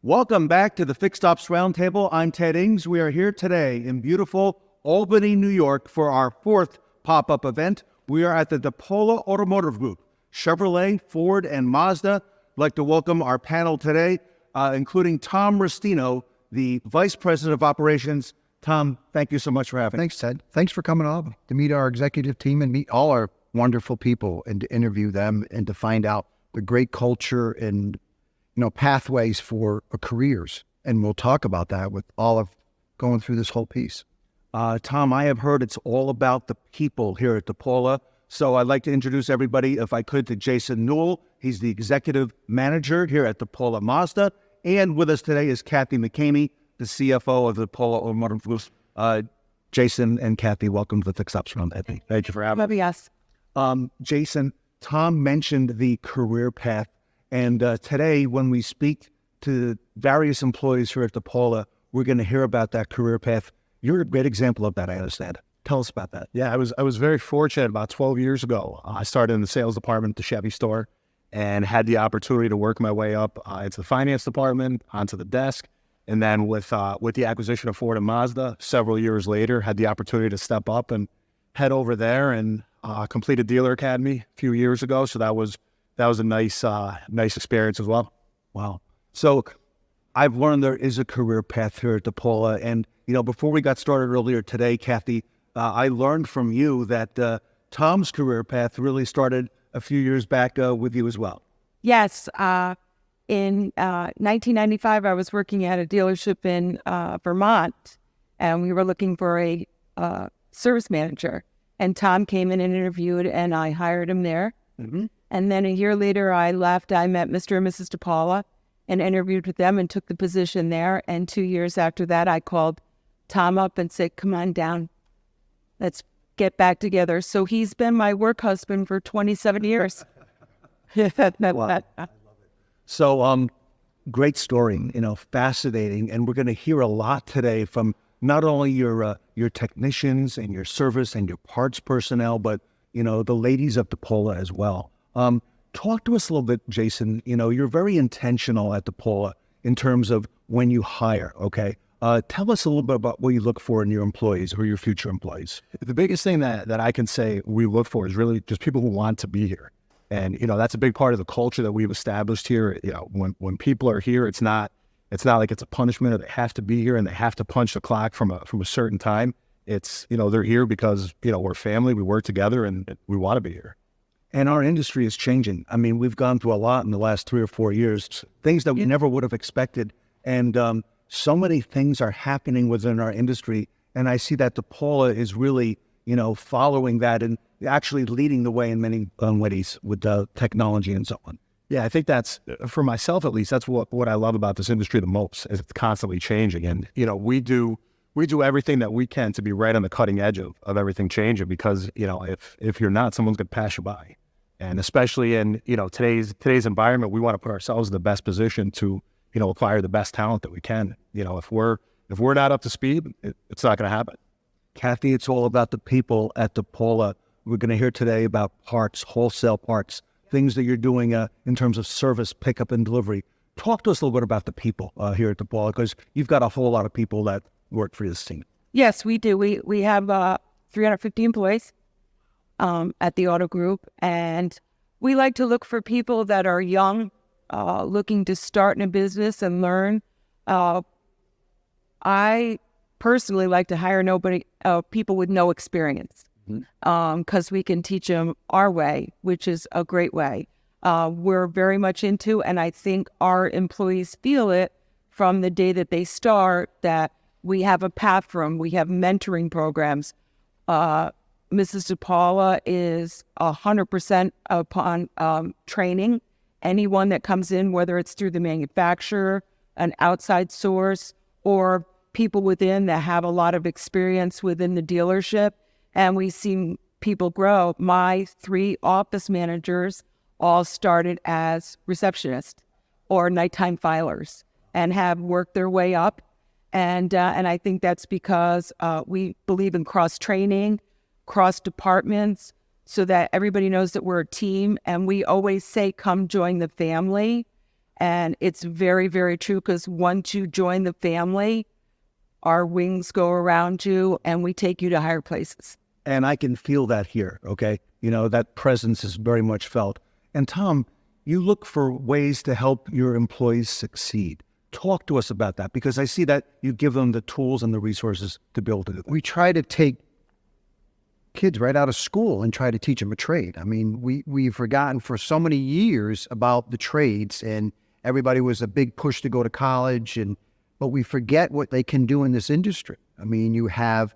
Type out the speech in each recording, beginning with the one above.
Welcome back to the Fixed Ops Roundtable. I'm Ted Ings. We are here today in beautiful Albany, New York for our fourth pop-up event. We are at the DePaula Automotive Group, Chevrolet, Ford, and Mazda. I'd like to welcome our panel today, including Tom Restino, the Vice President of Operations. Tom, thank you so much for having us. Thanks, Ted. Thanks for coming on to meet our executive team and meet all our wonderful people and to interview them and to find out the great culture and pathways for careers. And we'll talk about that with all of going through this whole piece. Tom, I have heard it's all about the people here at DePaula. So I'd like to introduce everybody, if I could, to Jason Newell. He's the Executive Manager here at DePaula Mazda. And with us today is Kathy McCamey, the CFO of the DePaula Automotive Group. Jason and Kathy, welcome to the Fixed Ops Roundtable. Thank you for having us. Jason, Tom mentioned the career path. And today, when we speak to various employees here at DePaula, we're going to hear about that career path. You're a great example of that, I understand. Tell us about that. Yeah, I was very fortunate. About 12 years ago, I started in the sales department at the Chevy store and had the opportunity to work my way up into the finance department, onto the desk. And then with the acquisition of Ford and Mazda, several years later, had the opportunity to step up and head over there and complete a dealer academy a few years ago. So that was a nice experience as well. Wow. So I've learned there is a career path here at DePaula. And, before we got started earlier today, Kathy, I learned from you that Tom's career path really started a few years back with you as well. Yes. In 1995, I was working at a dealership in Vermont, and we were looking for a service manager. And Tom came in and interviewed, and I hired him there. Mm-hmm. And then a year later, I left. I met Mr. and Mrs. DePaula and interviewed with them and took the position there. And 2 years after that, I called Tom up and said, come on down. Let's get back together. So he's been my work husband for 27 years. Wow. So, great story, fascinating. And we're going to hear a lot today from not only your technicians and your service and your parts personnel, but, the ladies of DePaula as well. Talk to us a little bit, Jason. You're very intentional at DePaula in terms of when you hire, okay? Tell us a little bit about what you look for in your employees or your future employees. The biggest thing that I can say we look for is really just people who want to be here. And, that's a big part of the culture that we've established here. When people are here, it's not like it's a punishment or they have to be here and they have to punch the clock from a certain time. It's, they're here because, we're family, we work together and we want to be here. And our industry is changing. I mean, we've gone through a lot in the last 3 or 4 years, things that we never would have expected. And so many things are happening within our industry. And I see that DePaula is really, following that and actually leading the way in many ways with technology and so on. Yeah, I think that's, for myself at least, that's what I love about this industry the most, is it's constantly changing. And, we do everything that we can to be right on the cutting edge of everything changing because, if you're not, someone's going to pass you by. And especially in, today's environment, we want to put ourselves in the best position to, acquire the best talent that we can. If we're not up to speed, it's not going to happen. Kathy, it's all about the people at DePaula. We're going to hear today about parts, wholesale parts, things that you're doing in terms of service, pickup, and delivery. Talk to us a little bit about the people here at DePaula, because you've got a whole lot of people that work for this team. Yes, we do. We have 350 employees at the auto group, and we like to look for people that are young, looking to start in a business and learn. I personally like to hire people with no experience, because we can teach them our way, which is a great way. We're very much into, and I think our employees feel it from the day that they start, that we have a path for them. We have mentoring programs. Mrs. DePaula is 100% upon training anyone that comes in, whether it's through the manufacturer, an outside source, or people within that have a lot of experience within the dealership. And we see people grow. My 3 office managers all started as receptionists or nighttime filers and have worked their way up. And I think that's because we believe in cross-training, cross-departments, so that everybody knows that we're a team. And we always say, come join the family. And it's very, very true, because once you join the family, our wings go around you and we take you to higher places. And I can feel that here, okay? You know, that presence is very much felt. And Tom, you look for ways to help your employees succeed. Talk to us about that, because I see that you give them the tools and the resources to be able to do that. We try to take kids right out of school and try to teach them a trade. I mean, we've forgotten for so many years about the trades, and everybody was a big push to go to college, but we forget what they can do in this industry. I mean, you have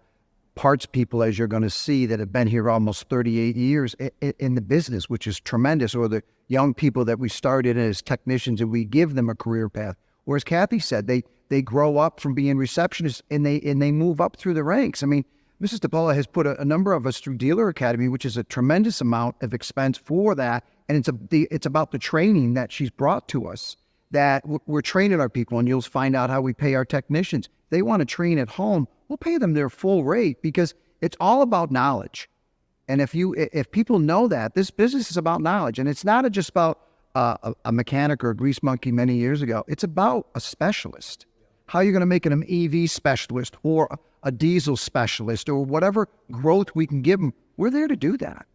parts people, as you're going to see, that have been here almost 38 years in the business, which is tremendous, or the young people that we started as technicians and we give them a career path. Whereas Kathy said, they grow up from being receptionists and they move up through the ranks. I mean, Mrs. DePaula has put a number of us through Dealer Academy, which is a tremendous amount of expense for that. And it's about the training that she's brought to us, that we're training our people, and you'll find out how we pay our technicians. They want to train at home, we'll pay them their full rate, because it's all about knowledge. And if people know that, this business is about knowledge, and it's not just about a mechanic or a grease monkey many years ago. It's about a specialist. How are you going to make an EV specialist or a diesel specialist or whatever growth we can give them? We're there to do that.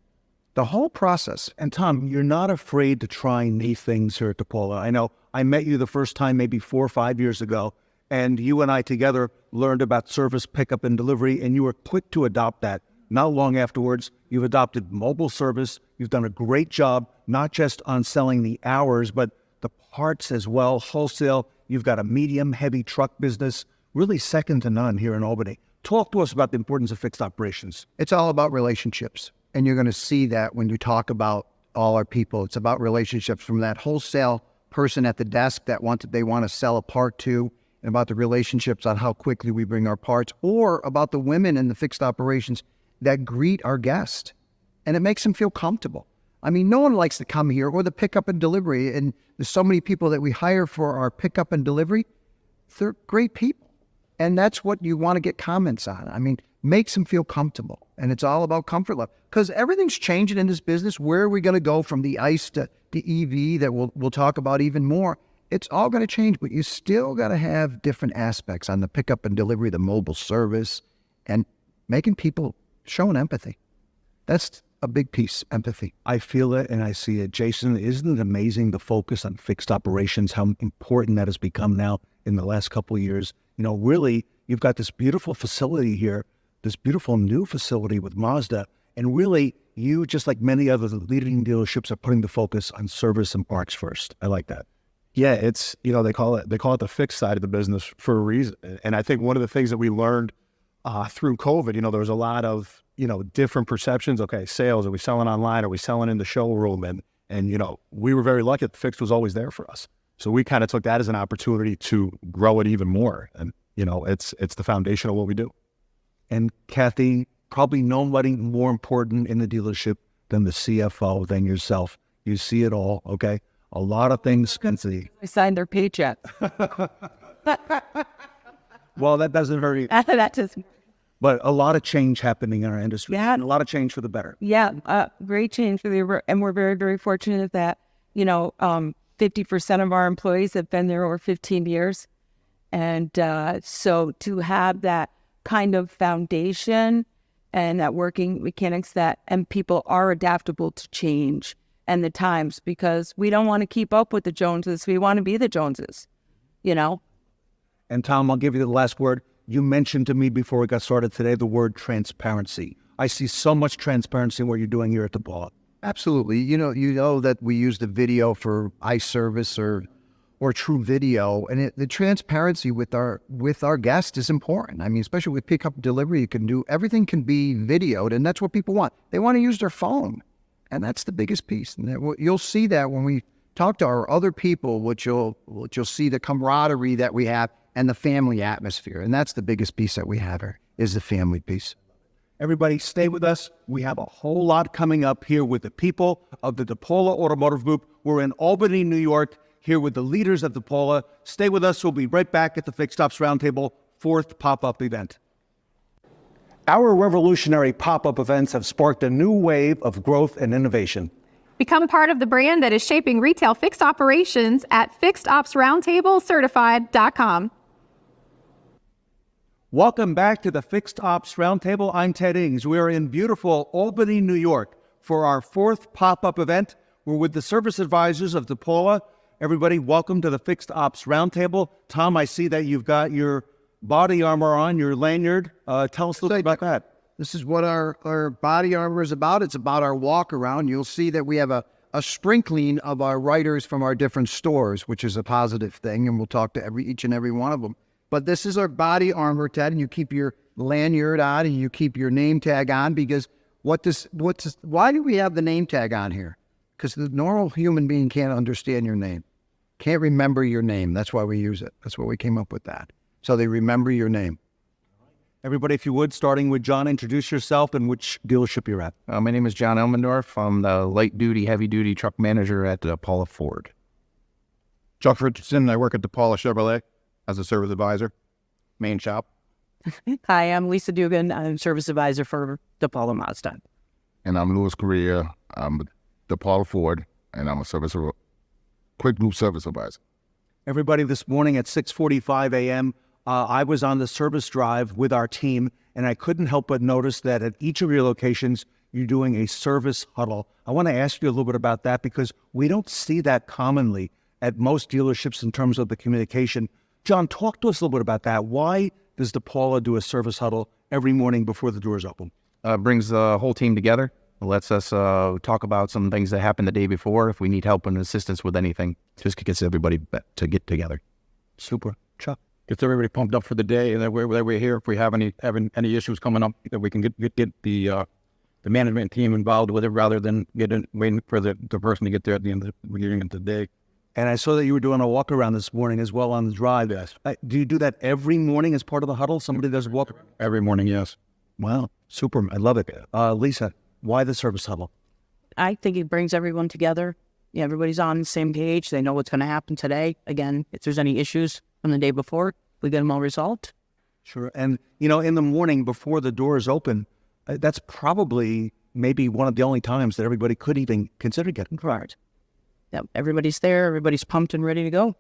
The whole process. And Tom, you're not afraid to try new things here at DePaula. I know I met you the first time maybe 4 or 5 years ago, and you and I together learned about service pickup and delivery, and you were quick to adopt that. Not long afterwards, you've adopted mobile service. You've done a great job, not just on selling the hours, but the parts as well, wholesale. You've got a medium, heavy truck business, really second to none here in Albany. Talk to us about the importance of fixed operations. It's all about relationships. And you're going to see that when you talk about all our people. It's about relationships, from that wholesale person at the desk that they want to sell a part to, and about the relationships on how quickly we bring our parts, or about the women in the fixed operations that greet our guest, and it makes them feel comfortable. I mean, no one likes to come here, or the pickup and delivery, and there's so many people that we hire for our pickup and delivery. They're great people, and that's what you want to get comments on. I mean, makes them feel comfortable, and it's all about comfort level, because everything's changing in this business. Where are we going to go from the ICE to the EV that we'll talk about even more? It's all going to change, but you still got to have different aspects on the pickup and delivery, the mobile service, and making people showing empathy. That's a big piece, empathy. I feel it and I see it. Jason, isn't it amazing the focus on fixed operations, how important that has become now in the last couple of years? You know, really, you've got this beautiful facility here, this beautiful new facility with Mazda, and really, you, just like many other leading dealerships, are putting the focus on service and parts first. I like that. Yeah, it's, you know, they call it the fixed side of the business for a reason. And I think one of the things that we learned through COVID, you know, there was a lot of, you know, different perceptions. Okay, sales, are we selling online? Are we selling in the showroom? And you know, we were very lucky that the fixed was always there for us. So we kind of took that as an opportunity to grow it even more. And, you know, it's the foundation of what we do. And Kathy, probably nobody more important in the dealership than the CFO, than yourself. You see it all, okay? A lot of things can see. I signed their paycheck. Well, that doesn't very... That just... But a lot of change happening in our industry. Yeah. And a lot of change for the better. Yeah, great change for the, and we're very, very fortunate that, you know, 50% of our employees have been there over 15 years. And so to have that kind of foundation and that working mechanics and people are adaptable to change and the times, because we don't want to keep up with the Joneses. We want to be the Joneses, you know? And Tom, I'll give you the last word. You mentioned to me before we got started today the word transparency. I see so much transparency in what you're doing here at DePaula. Absolutely. You know that we use the video for iService or True Video, and the transparency with our guest is important. I mean, especially with pickup delivery, everything can be videoed, and that's what people want. They want to use their phone, and that's the biggest piece. And you'll see that when we talk to our other people, which you'll see the camaraderie that we have and the family atmosphere, and that's the biggest piece that we have here, is the family piece. Everybody, stay with us. We have a whole lot coming up here with the people of the DePaula Automotive Group. We're in Albany, New York, here with the leaders of DePaula. Stay with us. We'll be right back at the Fixed Ops Roundtable 4th pop-up event. Our revolutionary pop-up events have sparked a new wave of growth and innovation. Become part of the brand that is shaping retail fixed operations at fixedopsroundtablecertified.com. Welcome back to the Fixed Ops Roundtable. I'm Ted Ings. We are in beautiful Albany, New York for our 4th pop-up event. We're with the service advisors of DePaula. Everybody, welcome to the Fixed Ops Roundtable. Tom, I see that you've got your body armor on, your lanyard. Tell us a little bit about that. This is what our body armor is about. It's about our walk around. You'll see that we have a sprinkling of our writers from our different stores, which is a positive thing, and we'll talk to each and every one of them. But this is our body armor, Ted, and you keep your lanyard on and you keep your name tag on because why do we have the name tag on here? Because the normal human being can't understand your name, can't remember your name. That's why we use it. That's why we came up with that. So they remember your name. Everybody, if you would, starting with John, introduce yourself and which dealership you're at. My name is John Elmendorf. I'm the light-duty, heavy-duty truck manager at Paula Ford. Chuck Richardson. I work at DePaula Chevrolet as a service advisor, main shop. Hi, I'm Lisa Dugan. I'm service advisor for DePaula Mazda. And I'm Louis Correa. I'm DePaula Ford, and I'm a quick loop service advisor. Everybody, this morning at 6:45 a.m., I was on the service drive with our team, and I couldn't help but notice that at each of your locations, you're doing a service huddle. I want to ask you a little bit about that because we don't see that commonly at most dealerships in terms of the communication. John, talk to us a little bit about that. Why does DePaula do a service huddle every morning before the doors open? Brings the whole team together. It lets us talk about some things that happened the day before. If we need help and assistance with anything, just gets everybody to get together. Super. Chuck? Gets everybody pumped up for the day, and that we're here if we have any issues coming up, that we can get the management team involved with it rather than waiting for the person to get there at the end of the beginning of the day. And I saw that you were doing a walk around this morning as well on the drive. Yes. Do you do that every morning as part of the huddle? Somebody does a walk around? Every morning, yes. Wow. Super. I love it. Lisa, why the service huddle? I think it brings everyone together. Yeah, everybody's on the same page. They know what's going to happen today. Again, if there's any issues from the day before, we get them all resolved. Sure. And, in the morning before the doors open, that's probably maybe one of the only times that everybody could even consider getting fired. Yep, everybody's there. Everybody's pumped and ready to go.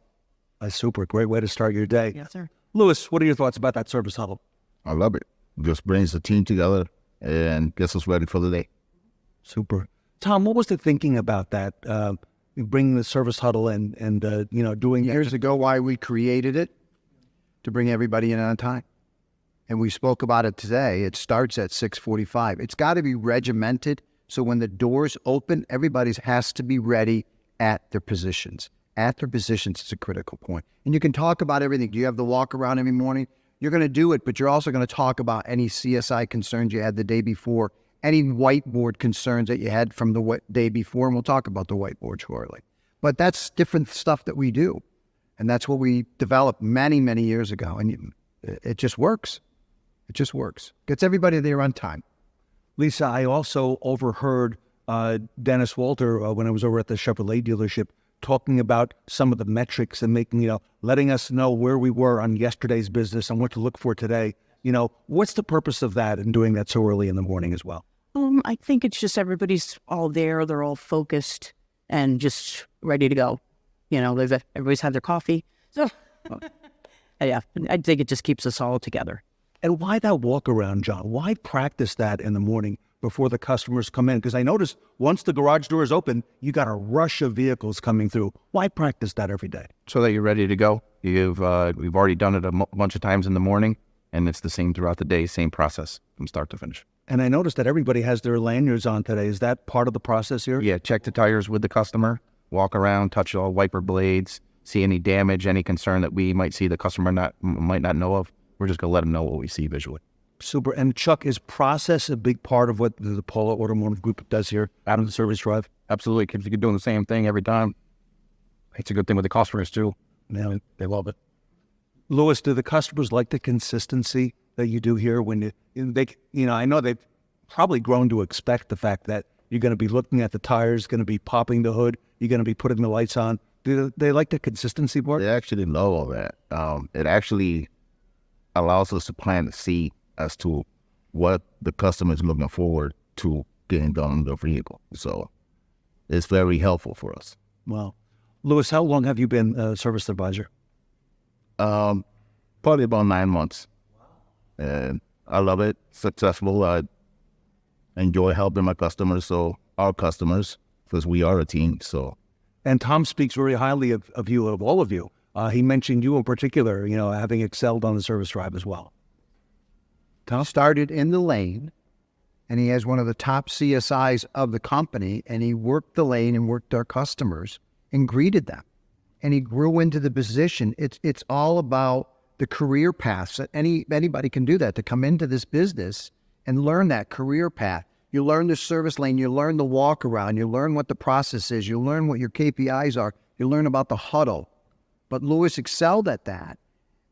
Super. Great way to start your day. Yes, sir. Louis, what are your thoughts about that service huddle? I love it. Just brings the team together and gets us ready for the day. Super. Tom, what was the thinking about that? Bringing the service huddle and doing Years ago, why we created it, to bring everybody in on time. And we spoke about it today. It starts at 6:45. It's got to be regimented, so when the doors open, everybody has to be ready at their positions. At their positions is a critical point. And you can talk about everything. Do you have the walk around every morning? You're going to do it, but you're also going to talk about any CSI concerns you had the day before, any whiteboard concerns that you had from the day before, and we'll talk about the whiteboard shortly. But that's different stuff that we do. And that's what we developed many, many years ago. And it just works. It just works. Gets everybody there on time. Lisa, I also overheard Dennis Walter when I was over at the Chevrolet dealership talking about some of the metrics and letting us know where we were on yesterday's business and what to look for today. What's the purpose of that and doing that so early in the morning as well? I think it's just everybody's all there. They're all focused and just ready to go. Everybody's had their coffee. So, yeah, I think it just keeps us all together. And why that walk around, John? Why practice that in the morning before the customers come in? Because I noticed once the garage door is open, you got a rush of vehicles coming through. Why practice that every day? So that you're ready to go. We've already done it a bunch of times in the morning, and it's the same throughout the day, same process from start to finish. And I noticed that everybody has their lanyards on today. Is that part of the process here? Yeah, check the tires with the customer, walk around, touch all wiper blades, see any damage, any concern that we might see the customer might not know of. We're just going to let them know what we see visually. Super. And Chuck, is process a big part of what the Paula Automotive Group does here out on the service drive? Absolutely. Kids are doing the same thing every time. It's a good thing with the customers, too. Yeah. They love it. Louis, do the customers like the consistency that you do here when I know they've probably grown to expect the fact that you're going to be looking at the tires, going to be popping the hood, you're going to be putting the lights on. Do they like the consistency part? They actually love all that. It actually allows us to plant a seed as to what the customer is looking forward to getting done on the vehicle. So it's very helpful for us. Well, Louis, how long have you been a service advisor? Probably about 9 months. And I love it. Successful. I enjoy helping my customers, so our customers, because we are a team. So, And Tom speaks very highly of you, of all of you. He mentioned you in particular, having excelled on the service drive as well. Tom started in the lane, and he has one of the top CSIs of the company, and he worked the lane and worked our customers and greeted them. And he grew into the position. It's all about the career paths. Anybody can do that, to come into this business and learn that career path. You learn the service lane, you learn the walk around, you learn what the process is, you learn what your KPIs are, you learn about the huddle. But Louis excelled at that,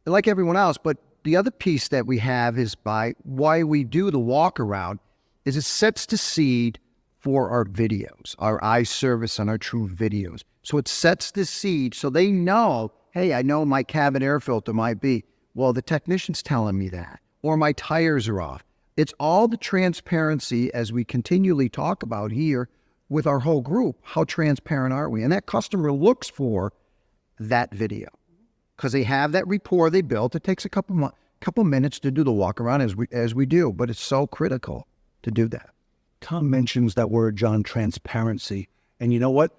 like everyone else. But the other piece that we have is by why we do the walk around is it sets the seed for our videos, our iService and our True videos. So it sets the seed so they know, hey, I know my cabin air filter might be, well, the technician's telling me that, or my tires are off. It's all the transparency, as we continually talk about here with our whole group. How transparent are we? And that customer looks for that video because they have that rapport they built. It takes a couple minutes to do the walk around as we do, but it's so critical to do that. Tom mentions that word, John, transparency. And you know what?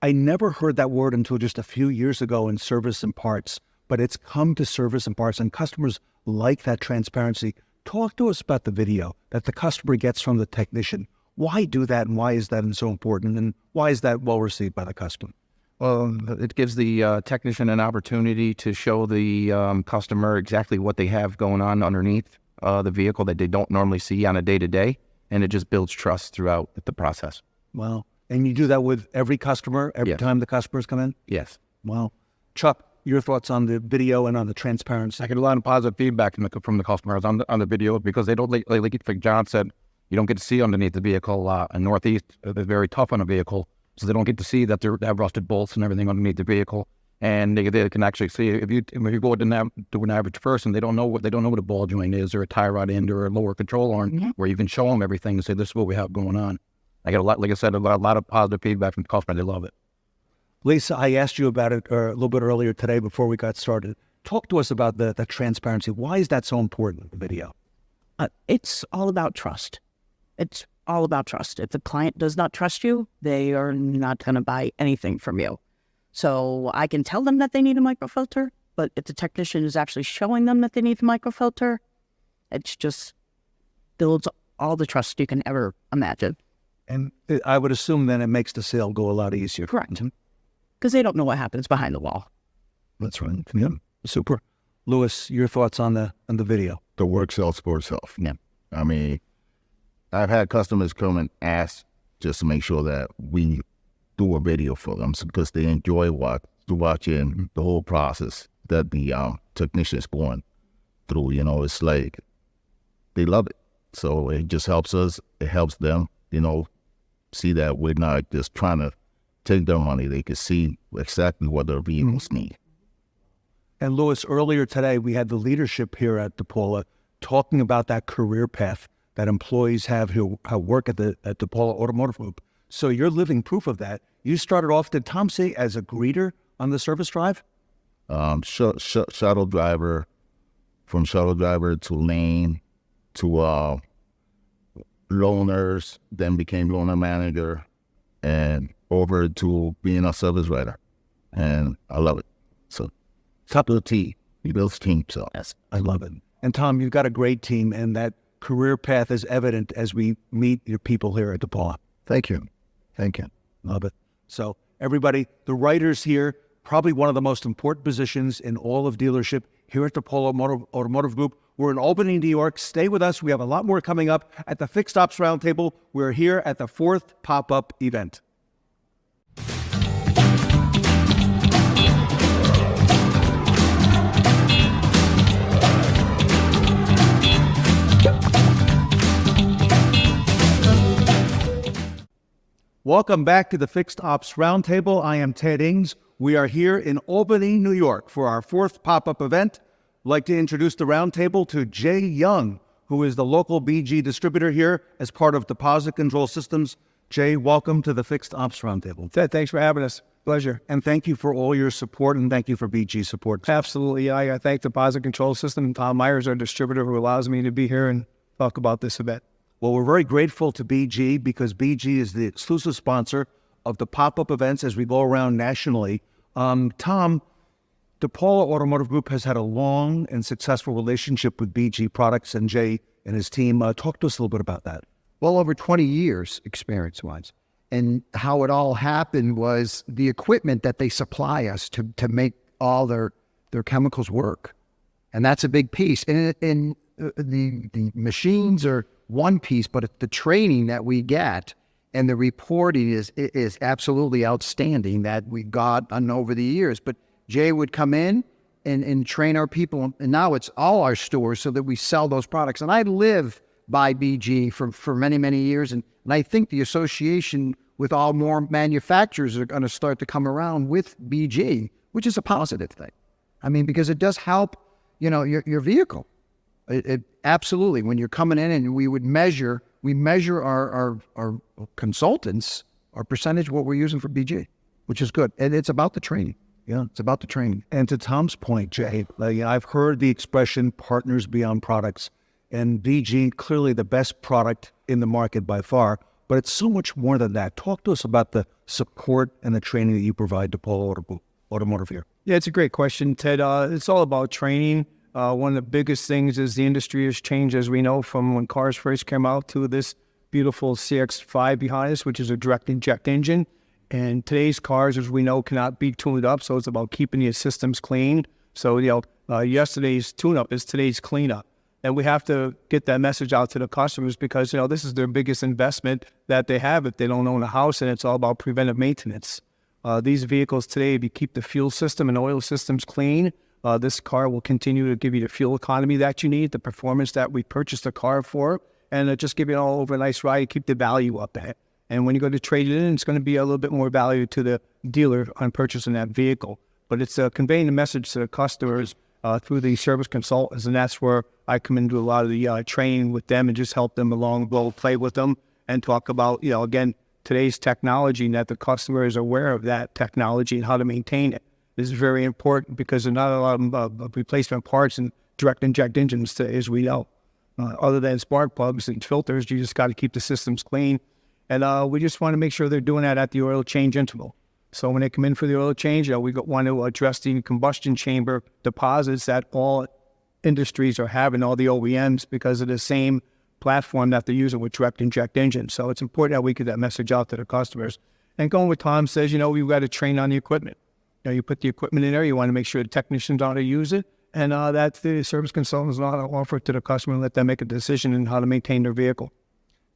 I never heard that word until just a few years ago in service and parts, but it's come to service and parts, and customers like that transparency. Talk to us about the video that the customer gets from the technician. Why do that, and why is that so important, and why is that well received by the customer? Well, it gives the technician an opportunity to show the customer exactly what they have going on underneath the vehicle that they don't normally see on a day-to-day, and it just builds trust throughout the process. Wow. And you do that with every customer, every Yes. time the customers come in? Yes. Wow. Chuck, your thoughts on the video and on the transparency? I get a lot of positive feedback from the customers on the video because they don't, like John said, you don't get to see underneath the vehicle a lot. In Northeast, they're very tough on a vehicle, so they don't get to see that they have rusted bolts and everything underneath the vehicle. And they can actually see if you go to an average person, they don't know what a ball joint is, or a tie rod end, or a lower control arm, where you can show them everything and say, this is what we have going on. I get a lot, like I said, a lot of positive feedback from the customer. They love it. Lisa, I asked you about it a little bit earlier today before we got started. Talk to us about the transparency. Why is that so important, the video? It's all about trust. It's all about trust. If the client does not trust you, they are not going to buy anything from you. So I can tell them that they need a microfilter, but if the technician is actually showing them that they need the microfilter, it's just builds all the trust you can ever imagine. And I would assume then it makes the sale go a lot easier. Correct. Because they don't know what happens behind the wall. That's right. Yeah. Super. Louis, your thoughts on the video? The work sells for itself. Yeah. I mean, I've had customers come and ask just to make sure that we do a video for them because they enjoy watching the whole process that the technician is going through. It's like they love it. So it just helps us. It helps them, see that we're not just trying to take their money. They can see exactly what their vehicles need. And Louis, earlier today, we had the leadership here at DePaula talking about that career path that employees have who work at DePaula Automotive Group. So you're living proof of that. You started off, did Tom say, as a greeter on the service drive? Shuttle driver, from shuttle driver to lane to loaners, then became loaner manager, and over to being a service writer. And I love it. So top of the team. He builds team. So Yes, I love it. And Tom, you've got a great team, and that career path is evident as we meet your people here at DePaula. Thank you. Thank you. Love it. So everybody, the writers here, probably one of the most important positions in all of dealership here at DePaula Automotive Group. We're in Albany, New York. Stay with us. We have a lot more coming up at the Fixed Ops Roundtable. We're here at the 4th pop-up event. Welcome back to the Fixed Ops Roundtable. I am Ted Ings. We are here in Albany, New York for our 4th pop-up event. I'd like to introduce the roundtable to Jay Young, who is the local BG distributor here as part of Deposit Control Systems. Jay, welcome to the Fixed Ops Roundtable. Ted, thanks for having us. Pleasure. And thank you for all your support, and thank you for BG support. Absolutely. I thank the Deposit Control System and Tom Myers, our distributor, who allows me to be here and talk about this event. Well, we're very grateful to BG because BG is the exclusive sponsor of the pop-up events as we go around nationally. Tom, DePaula Automotive Group has had a long and successful relationship with BG Products, and Jay and his team. Talk to us a little bit about that. Well over 20 years experience-wise. And how it all happened was the equipment that they supply us to make all their chemicals work. And that's a big piece. And the machines are one piece, but the training that we get and the reporting is absolutely outstanding that we got over the years. But Jay would come in and train our people, and now it's all our stores so that we sell those products. And I live by BG for many, many years, and I think the association with all more manufacturers are going to start to come around with BG, which is a positive thing. I mean, because it does help, your vehicle. It absolutely, when you're coming in and we measure our consultants, our percentage, what we're using for BG, which is good. And it's about the training. Yeah, it's about the training. And to Tom's point, Jay, I've heard the expression partners beyond products, and BG, clearly the best product in the market by far, but it's so much more than that. Talk to us about the support and the training that you provide to Paul Automotive here. Yeah, it's a great question, Ted. It's all about training. One of the biggest things is the industry has changed, as we know, from when cars first came out to this beautiful CX-5 behind us, which is a direct inject engine. And today's cars, as we know, cannot be tuned up, so it's about keeping your systems clean. So, yesterday's tune-up is today's cleanup. And we have to get that message out to the customers because, this is their biggest investment that they have if they don't own a house, and it's all about preventive maintenance. These vehicles today, if you keep the fuel system and oil systems clean, this car will continue to give you the fuel economy that you need, the performance that we purchased the car for, and just give you all over a nice ride, keep the value up at it. And when you go to trade it in, it's going to be a little bit more value to the dealer on purchasing that vehicle. But it's conveying the message to the customers through the service consultants, and that's where I come into a lot of the training with them and just help them along, play with them, and talk about, again, today's technology and that the customer is aware of that technology and how to maintain it. This is very important because there's not a lot of replacement parts in direct inject engines today, as we know. Other than spark plugs and filters, you just got to keep the systems clean. And we just want to make sure they're doing that at the oil change interval. So when they come in for the oil change, we want to address the combustion chamber deposits that all industries are having, all the OEMs, because of the same platform that they're using with direct inject engines. So it's important that we get that message out to the customers. And going with Tom says, we've got to train on the equipment. You put the equipment in there, you want to make sure the technicians know how to use it, and that the service consultants know how to offer it to the customer and let them make a decision on how to maintain their vehicle.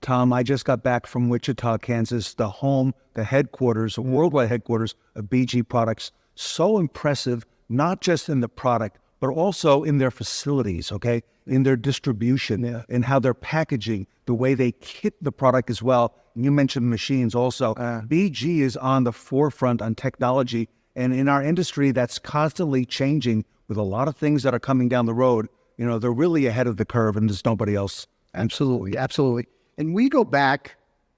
Tom, I just got back from Wichita, Kansas, the headquarters, the worldwide headquarters of BG Products. So impressive, not just in the product, but also in their facilities, okay? In their distribution, in how they're packaging, the way they kit the product as well. And you mentioned machines also. BG is on the forefront on technology, and in our industry, that's constantly changing with a lot of things that are coming down the road. They're really ahead of the curve, and there's nobody else. Absolutely, absolutely. And we go back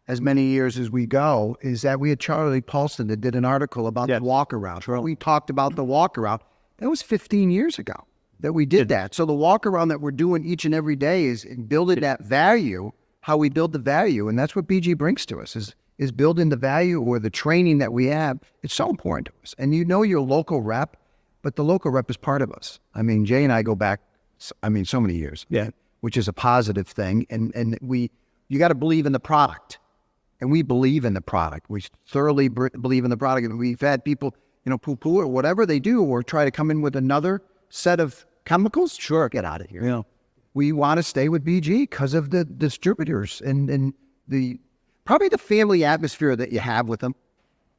as many years as we go, is that we had Charlie Paulson that did an article about the walk-around. Sure. We talked about the walk-around. That was 15 years ago that we did that. So the walk-around that we're doing each and every day is building that value, how we build the value. And that's what BG brings to us, is building the value or the training that we have. It's so important to us. And your local rep, but the local rep is part of us. I mean, Jay and I go back, so many years, which is a positive thing. And you got to believe in the product, and we believe in the product. We thoroughly believe in the product. And we've had people, poo-poo or whatever they do, or try to come in with another set of chemicals. Sure, get out of here. We want to stay with BG because of the distributors and probably the family atmosphere that you have with them.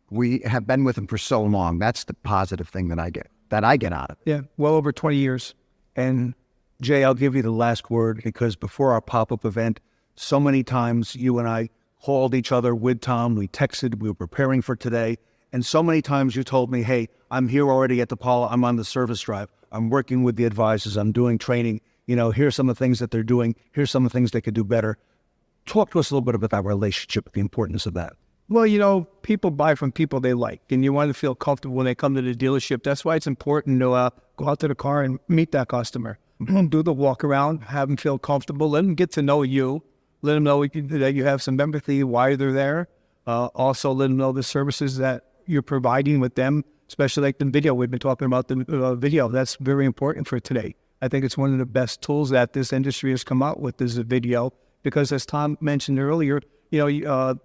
We have been with them for so long. That's the positive thing that I get out of it. Yeah, well over 20 years. And Jay, I'll give you the last word, because before our pop-up event, so many times you and I called each other with Tom, we texted, we were preparing for today, and so many times you told me, hey, I'm here already at DePaula, I'm on the service drive, I'm working with the advisors, I'm doing training, here's some of the things that they're doing, here's some of the things they could do better. Talk to us a little bit about that relationship, the importance of that. Well, you know, people buy from people they like, and you want to feel comfortable when they come to the dealership. That's why it's important to go out to the car and meet that customer. Do the walk around, have them feel comfortable, let them get to know you, let them know that you have some empathy, why they're there. Also, let them know the services that you're providing with them, especially like the video. We've been talking about the video. That's very important for today. I think it's one of the best tools that this industry has come out with is a video, because as Tom mentioned earlier, you know,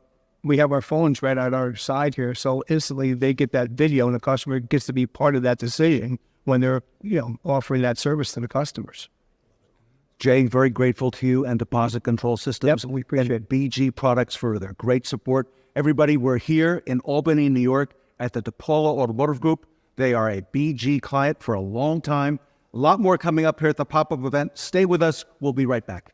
we have our phones right at our side here, so instantly they get that video, and the customer gets to be part of that decision when they're, you know, offering that service to the customers. Jay, very grateful to you and Deposit Control Systems. Yep, we appreciate and BG Products for their great support. Everybody, we're here in Albany, New York at the DePaula Automotive Group. They are a BG client for a long time. A lot more coming up here at the pop-up event. Stay with us. We'll be right back.